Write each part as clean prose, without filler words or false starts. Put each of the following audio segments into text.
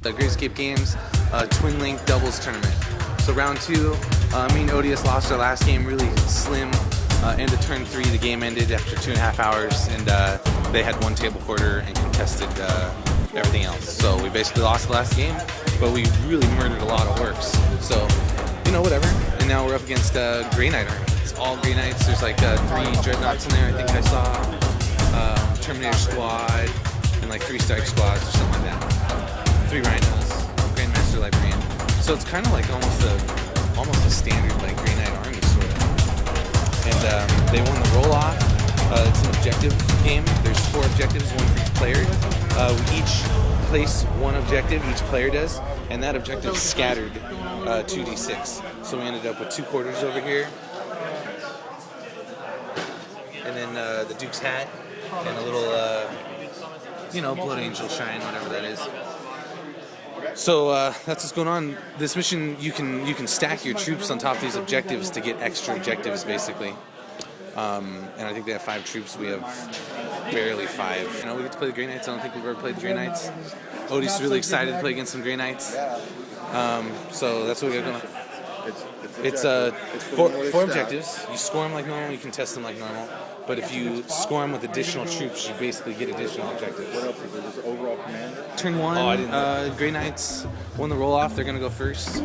The Great Escape Games Twin Link Doubles Tournament. So round 2, me and Odious lost our last game really slim. End of turn 3, the game ended after 2.5 hours, and they had one table quarter and contested everything else. So we basically lost the last game, but we really murdered a lot of orcs. So, you know, whatever. And now we're up against Grey Knight army. It's all Grey Knights. There's like 3 Dreadnoughts in there, I think I saw. Terminator Squad, and like 3 Strike Squads or something like that. 3 Rhinos, Grandmaster Librarian. So it's kind of like almost a standard like Grey Knight army sort of. And they won the roll-off. It's an objective game. There's 4 objectives, one for each player. We each place one objective, each player does, and that objective is scattered 2d6. So we ended up with 2 quarters over here, and then the Duke's hat, and a little, Blood Angel Shine, whatever that is. So that's what's going on. This mission, you can stack your troops on top of these objectives to get extra objectives, basically. And I think they have 5 troops. We have barely 5. We get to play the Grey Knights. I don't think we've ever played the Grey Knights. Odie's really excited to play against some Grey Knights. So that's what we got going on. It's 4 objectives. You score them like normal. You can test them like normal. But if you score them with additional troops, you basically get additional objectives. What else is it? Just overall commander? Turn 1, Grey Knights won the roll-off. They're going to go first.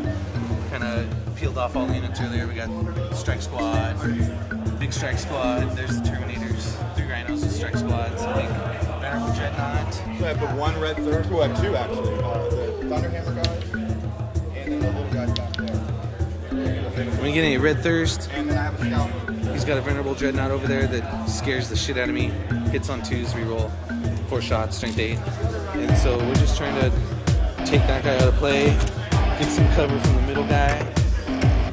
Kind of peeled off all the units earlier. We got Strike Squad, Big Strike Squad. There's the Terminators, 3 Rhinos with Strike Squads. I think Venerable Dreadnought. So I have the 1 Red Thirst. We have 2 actually. The Thunderhammer guys, and then the little guys back there. When you get any Red Thirst, and then I have a Scout. He's got a Venerable Dreadnought over there that scares the shit out of me. Hits on 2s, reroll 4 shots, strength 8. And so we're just trying to take that guy out of play, get some cover from the middle guy.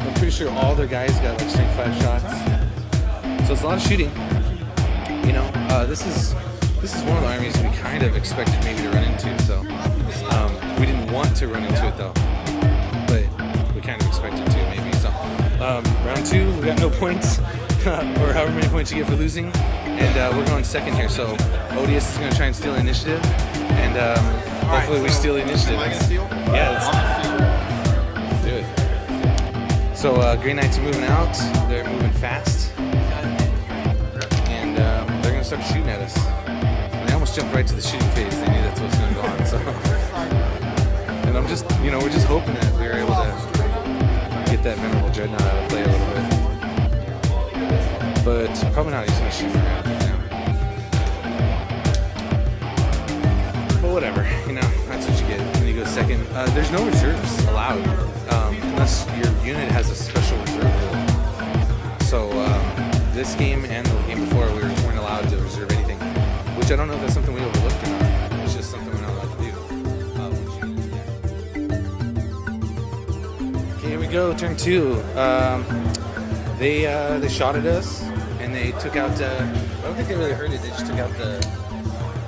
I'm pretty sure all their guys got like strength 5 shots. So it's a lot of shooting. This is one of the armies we kind of expected maybe to run into. So we didn't want to run into it though, but we kind of expected to maybe. So round 2, we got no points. Or however many points you get for losing, and we're going second here. So Odious is going to try and steal initiative, and hopefully we steal the initiative. Am I going to steal? Yeah, let's do it. So Grey Knights are moving out. They're moving fast, and they're going to start shooting at us. And they almost jumped right to the shooting phase. They knew that's what's going to go on. So, and I'm just, we're just hoping that we were able to get that Venerable Dreadnought out of play a little bit. But probably not. He's going to shoot around. But whatever, that's what you get when you go second. There's no reserves allowed unless your unit has a special reserve rule. So this game and the game before, we weren't allowed to reserve anything, which I don't know if that's something we overlooked or not. It's just something we're not allowed to do. Okay, here we go. Turn 2. They shot at us. And they took out, I don't think they really hurt it, they just took out they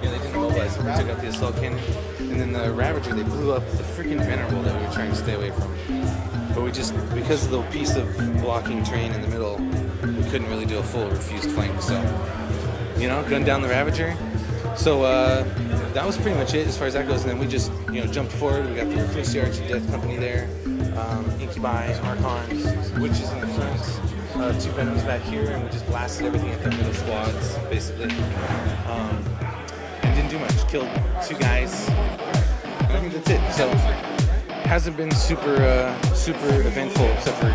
didn't mobilize it, they took out the assault cannon. And then the Ravager, they blew up the freaking Venerable that we were trying to stay away from. But because of the piece of blocking terrain in the middle, we couldn't really do a full refused flank. So, gunned down the Ravager. So that was pretty much it as far as that goes. And then we just, jumped forward. We got the Recluse Yards and Death Company there, Incubi, Archons, Witches in the front. 2 Venoms back here, and we just blasted everything at their middle squads, basically. And didn't do much. Killed 2 guys. And I think that's it. So, hasn't been super eventful, except for,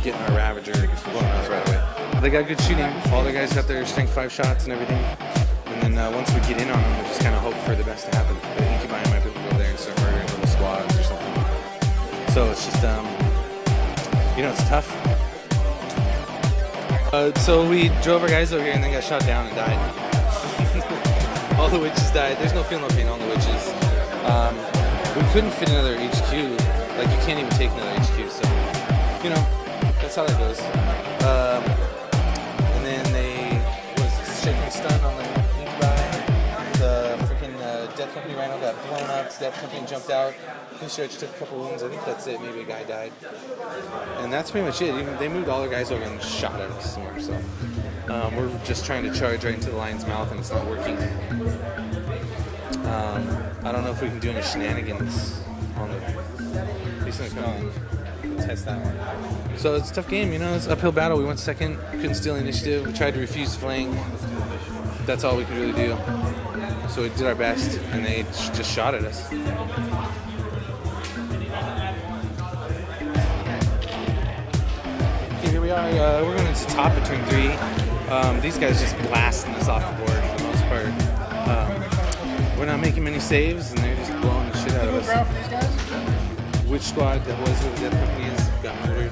getting our Ravager blowing us right away. They got good shooting. All their guys got their strength 5 shots and everything. And then once we get in on them, we just kind of hope for the best to happen. The Incubi might be able to go there and start murdering little squads or something. So it's just, it's tough. So we drove our guys over here and then got shot down and died. All the witches died. There's no feel, no pain on the witches. We couldn't fit another HQ. Like, you can't even take another HQ, so, that's how that goes. And then they shaking stun on the Incubi. The freaking Death Company Rhino got blown up. Death Company jumped out. Church took a couple wounds. I think that's it. Maybe a guy died. And that's pretty much it. They moved all their guys over and shot at us some more. So we're just trying to charge right into the lion's mouth, and it's not working. I don't know if we can do any shenanigans on the. He's gonna come Test that one. So it's a tough game, you know. It's an uphill battle. We went second, couldn't steal initiative. We tried to refuse flank. That's all we could really do. So we did our best, and they just shot at us. Okay, here we are. We're going into top of turn 3. These guys just blasting us off the board for the most part. We're not making many saves, and they're just blowing the shit out of us. Which squad that was with the Death Companies got murdered.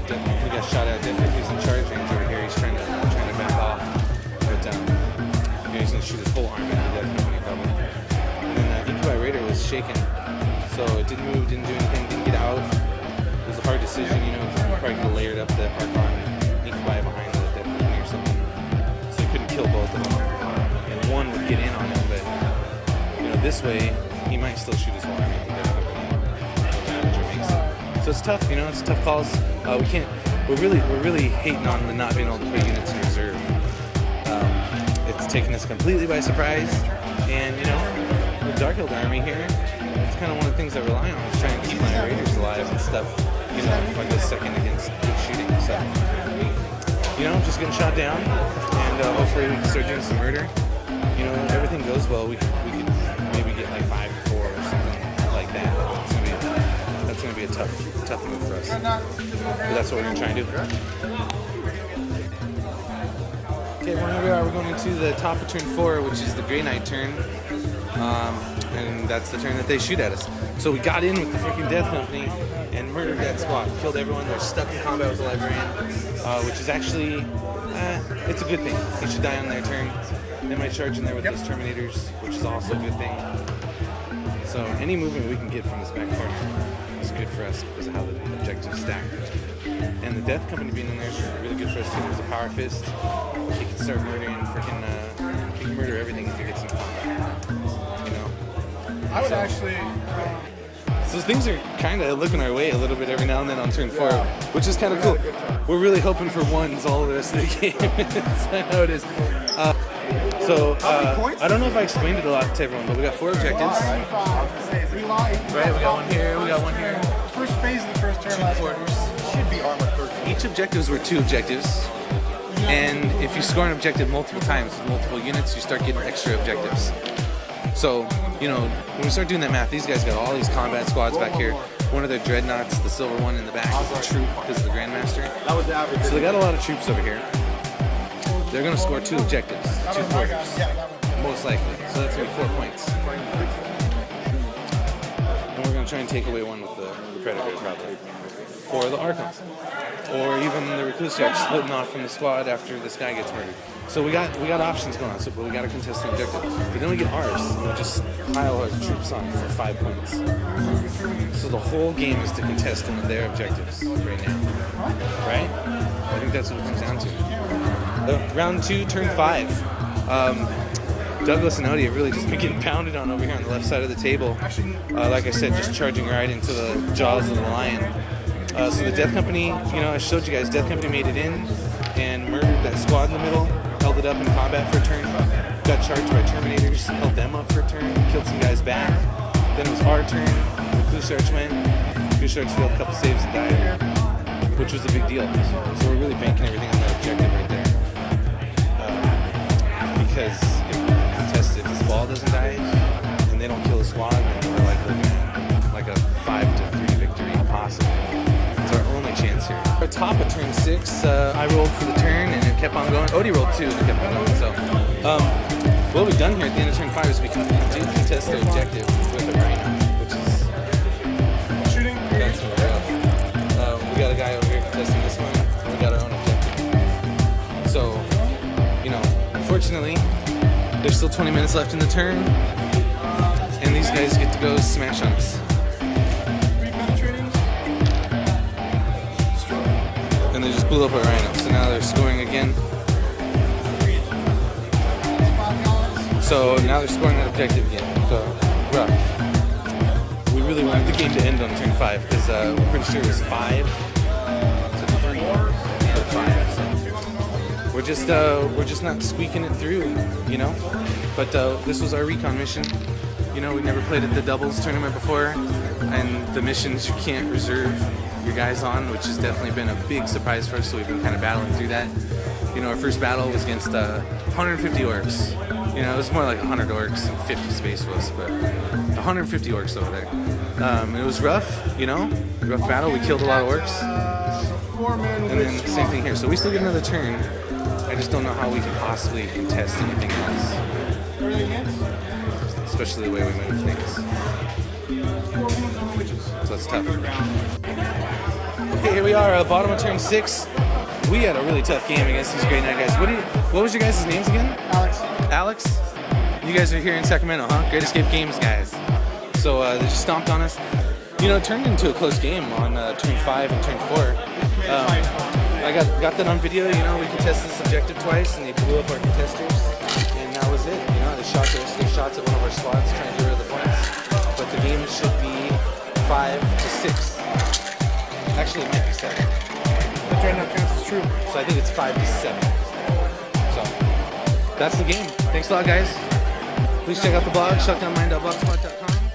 Death Company got shot at. Death Company's in charge range over here. He's trying to back off, but he's gonna shoot his whole army at the Death Company probably. And then Incubi Raider was shaken, so it didn't move, didn't do anything, didn't get out. It was a hard decision, you know. Probably could have layered up the Archon Incubi behind the Death Company or something, so he couldn't kill both of them. And one would get in on him, but you know, this way he might still shoot his whole army at the Death Company. So it's tough, you know. It's tough calls. We're really hating on the not being able to put units in reserve. It's taken us completely by surprise, and you know, the Dark Eldar army here, it's kind of one of the things I rely on is trying to keep my raiders alive and stuff. You know, if I go second against good shooting, so you know, just getting shot down, and hopefully we can start doing some murder. You know, if everything goes well, we could maybe get like 5 to 4 or something like that. That's gonna be a tough move for us. But that's what we're gonna try and do. Okay, here we are. We're going into the top of turn 4, which is the Grey Knight turn, and that's the turn that they shoot at us. So we got in with the freaking Death Company and murdered that squad, killed everyone. They're stuck in combat with the Librarian, which is actually it's a good thing. They should die on their turn. They might charge in there with those Terminators, which is also a good thing. So any movement we can get from this back corner is good for us because of how the objectives stack. And the Death Company being in there is really good for us too. There's a Power Fist. He can start murdering freaking. He can murder everything if he gets in combat. You know. I would actually. So things are kind of looking our way a little bit every now and then on turn 4, which is kind of cool. We're really hoping for ones all the rest of the game. That's how it is. I don't know if I explained it a lot to everyone, but we got 4 objectives. Right, we got one here, we got one here. First phase of the first turn. 2 quarters. Should be armor 13. Each objectives were 2 objectives. And if you score an objective multiple times with multiple units, you start getting extra objectives. So, you know, when we start doing that math, these guys got all these combat squads back here. One of their dreadnoughts, the silver one in the back, is a troop because of the Grandmaster. That was the average. So they got a lot of troops over here. They're going to score 2 objectives, 2 quarters, most likely. So that's going to be 4 points. And we're going to try and take away one with the Predator, probably. Or the Archon. Or even the Recluse Jack splitting off from the squad after this guy gets murdered. So we got options going on, but we got to contest the objective. But then we get ours, and we just pile our troops on for 5 points. So the whole game is to contest one of their objectives right now. Right? I think that's what it comes down to. Round 2, turn 5. Douglas and Odie have really just been getting pounded on over here on the left side of the table. Like I said, just charging right into the jaws of the lion. So the Death Company, you know, I showed you guys, Death Company made it in and murdered that squad in the middle, held it up in combat for a turn, got charged by Terminators, held them up for a turn, killed some guys back. Then it was our turn, Blue Sharks went, Blue Sharks failed a couple saves and died, which was a big deal. So we're really banking everything on that objective right there. Because if we contest it, if this ball doesn't die and they don't kill the squad, then we're like looking at like a 5-3 victory possible. It's our only chance here. Our top of turn 6, I rolled for the turn and it kept on going. Odie rolled 2 and it kept on going. So what we've done here at the end of turn 5 is we can contest the objective with a Rhino, which is Shooting. that's what we're up. We got a guy over here contesting this one, and we got our own objective. So, you know, unfortunately, there's still 20 minutes left in the turn, and these guys get to go smash on us. And they just blew up our Rhino, so now they're scoring again. So now they're scoring that objective again. So rough. We really wanted the game to end on turn 5 because we're pretty sure it was 5 to 3 or 5. So we're just not squeaking it through, you know. But this was our recon mission. You know, we never played at the doubles tournament before, and the missions you can't reserve your guys on, which has definitely been a big surprise for us, so we've been kind of battling through that. You know, our first battle was against 150 orcs. You know, it was more like 100 orcs and 50 space was, but 150 orcs over there. It was rough, you know, rough battle. We killed a lot of orcs. And then same thing here. So we still get another turn. I just don't know how we can possibly contest anything else. Especially the way we move things. So that's tough. Okay, here we are, bottom of turn 6. We had a really tough game against these great night guys. What was your guys' names again? Alex. Alex? You guys are here in Sacramento, huh? Great Escape Games guys. So they just stomped on us. You know, it turned into a close game on turn 5 and turn 4. I got that on video. You know, we contested this objective twice, and they blew up our contesters, and that was it. You know, they shot their shots at one of our spots, trying to get rid of the points. But the game should be 5 to 6. Actually, it might be 7. That right now counts as true. So I think it's 5 to 7. So that's the game. Thanks a lot, guys. Please check out the blog, shutdownmind.blogspot.com.